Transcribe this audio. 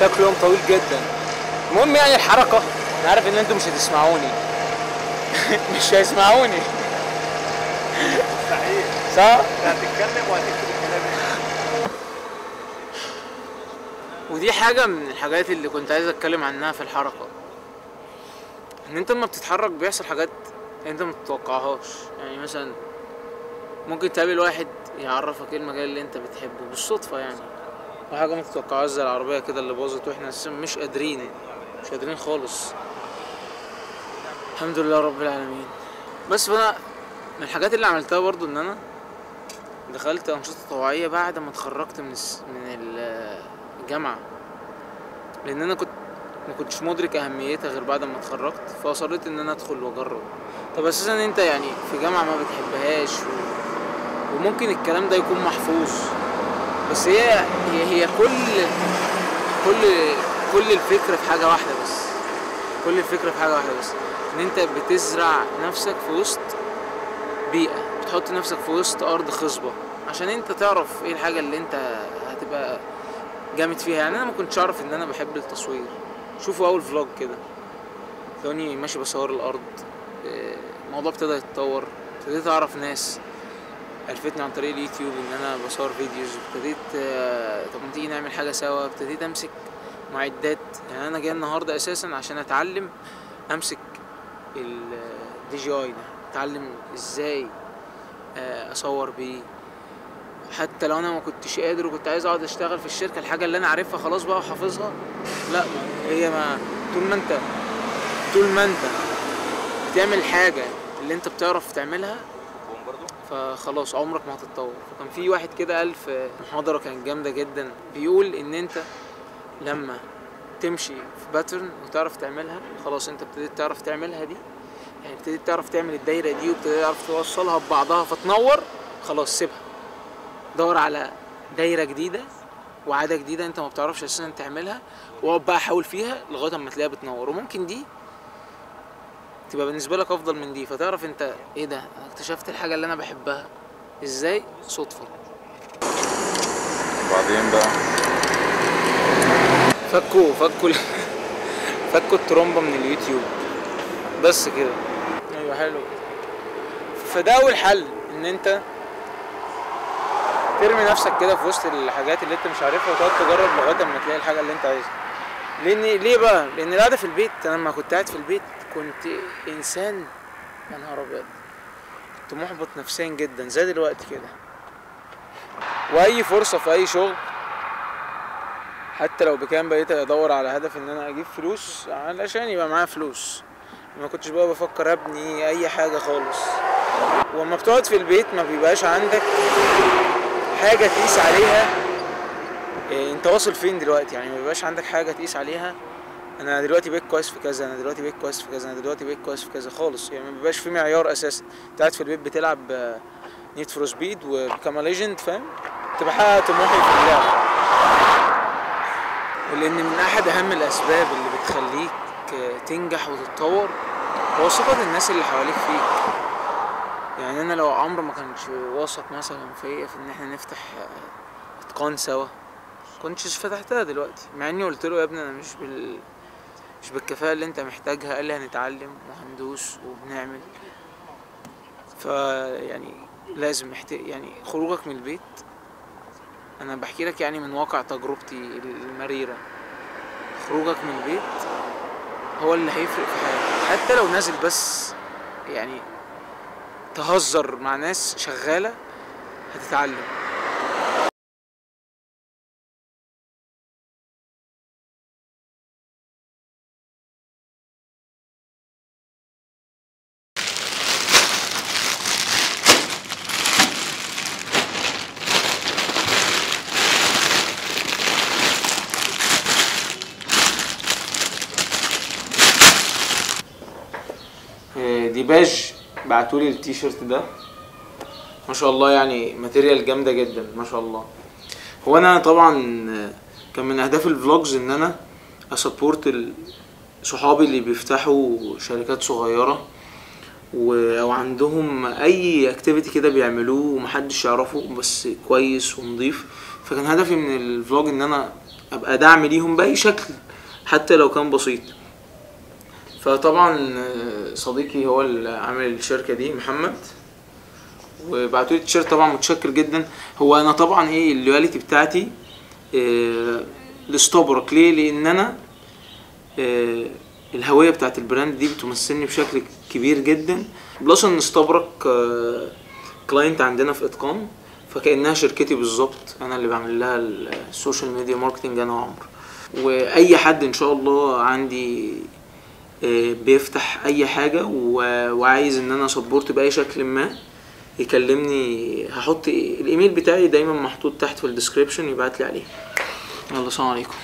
شكله يوم طويل جدا. المهم يعني الحركة، انا عارف ان انتوا مش هتسمعوني. مش هيسمعوني. مستحيل. صح؟ انت هتتكلم وهتكتب الكلام. ودي حاجة من الحاجات اللي كنت عايز اتكلم عنها في الحركة، ان انت لما بتتحرك بيحصل حاجات انت ما تتوقعهاش. يعني مثلا ممكن تقابل واحد يعرفك ايه المجال اللي انت بتحبه بالصدفة يعني، وحاجة ما تتوقعهاش زي العربية كده اللي باظت واحنا اساسا مش قادرين خالص. الحمد لله رب العالمين. بس فانا من الحاجات اللي عملتها برضو ان انا دخلت انشطة طوعية بعد ما اتخرجت من الجامعة، لان انا ما كنتش مدرك اهميتها غير بعد ما اتخرجت، فاصريت ان انا ادخل واجرب. طب اساسا انت يعني في جامعة ما بتحبهاش وممكن الكلام ده يكون محفوظ، بس هي كل الفكرة في حاجة واحدة بس. كل الفكرة في حاجة واحدة بس، ان انت بتزرع نفسك في وسط بيئة، بتحط نفسك في وسط ارض خصبة عشان انت تعرف ايه الحاجة اللي انت هتبقى جامد فيها. يعني انا ما كنتش اعرف ان انا بحب التصوير. شوفوا اول فلوج كده تلاقوني ماشي بصور الارض. الموضوع ابتدى يتطور، ابتديت اعرف ناس عرفتني عن طريق اليوتيوب ان انا بصور فيديوز. ابتديت طب ما تيجي نعمل حاجة سوا. ابتديت امسك معدات. يعني انا جاي النهارده اساسا عشان اتعلم امسك الدي جي اي ده، اتعلم ازاي اصور بيه. حتى لو انا ما كنتش قادر وكنت عايز اقعد اشتغل في الشركه الحاجه اللي انا عارفها خلاص بقى وحافظها، لا، ما هي ما طول ما انت بتعمل الحاجه اللي انت بتعرف تعملها فخلاص عمرك ما هتتطور. فكان في واحد كده قال في محاضره كانت جامده جدا، بيقول ان انت لما تمشي في باترن وتعرف تعملها خلاص انت ابتديت تعرف تعملها دي. يعني ابتديت تعرف تعمل الدايره دي وابتديت تعرف توصلها ببعضها فتنور، خلاص سيبها، دور على دايره جديده وعاده جديده انت ما بتعرفش اساسا تعملها، واقعد بقى حاول فيها لغايه اما تلاقيها بتنور. وممكن دي تبقى بالنسبه لك افضل من دي، فتعرف انت ايه ده، انا اكتشفت الحاجه اللي انا بحبها ازاي صدفه. وبعدين بقى فكوا الترومبه من اليوتيوب بس كده. ايوه حلو. فده اول حل، ان انت ترمي نفسك كده في وسط الحاجات اللي انت مش عارفها وتقعد تجرب لغايه اما تلاقي الحاجه اللي انت عايزها. ليه بقى؟ لان القعده في البيت، انا لما كنت قاعد في البيت كنت انسان يا نهار ابيض، كنت محبط نفسيا جدا زي دلوقتي كده. واي فرصه في اي شغل حتى لو بكام بقيت ادور على هدف ان انا اجيب فلوس علشان يبقى معايا فلوس. ما كنتش بقى بفكر ابني اي حاجه خالص. وما بتقعد في البيت ما بيبقاش عندك حاجه تقيس عليها انت واصل فين دلوقتي. يعني ما بيبقاش عندك حاجه تقيس عليها انا دلوقتي بقيت كويس في كذا، انا دلوقتي بقيت كويس في كذا، انا دلوقتي بقيت كويس في كذا خالص. يعني ما بيبقاش في معيار اساسا. انت قاعد في البيت بتلعب نيد فور سبيد وبيكام ليجند، فاهم، تبقى حقق طموحي في اللعبه. ولان من احد اهم الاسباب اللي بتخليك تنجح وتتطور هو ثقة الناس اللي حواليك فيك. يعني انا لو عمرو ما كانش واثق مثلا فيا في ان احنا نفتح اتقان سوا كنتش فتحتها دلوقتي، مع اني قلت له يا ابني انا مش بالكفاءة اللي انت محتاجها. قال لي هنتعلم وهندوس وبنعمل. يعني لازم يعني خروجك من البيت، انا بحكي لك يعني من واقع تجربتي المريرة، خروجك من البيت هو اللي هيفرق في حياتك. حتى لو نازل بس يعني تهزر مع ناس شغالة هتتعلم. ديباج بعتولي التيشيرت ده ما شاء الله، يعني ماتيريال جامده جدا ما شاء الله. هو انا طبعا كان من اهداف الفلوجز ان انا اسبورت صحابي اللي بيفتحوا شركات صغيره او عندهم اي اكتيفيتي كده بيعملوه ومحدش يعرفه بس كويس ونضيف. فكان هدفي من الفلوج ان انا ابقى دعم ليهم باي شكل حتى لو كان بسيط. فطبعا صديقي هو اللي عامل الشركه دي محمد، وبعتولي التيشيرت طبعا متشكر جدا. هو انا طبعا اللويالتي بتاعتي لاستبرق ليه؟ لان انا الهويه بتاعت البراند دي بتمثلني بشكل كبير جدا، بلس ان استبرق كلاينت عندنا في اتقان، فكأنها شركتي بالظبط، انا اللي بعمل لها السوشيال ميديا ماركتنج انا وعمرو. واي حد ان شاء الله عندي بيفتح اي حاجه وعايز ان انا سبورت باي شكل ما يكلمني، هحط الايميل بتاعي دايما محطوط تحت في الديسكريبشن، يبعت لي عليه. يلا سلام عليكم.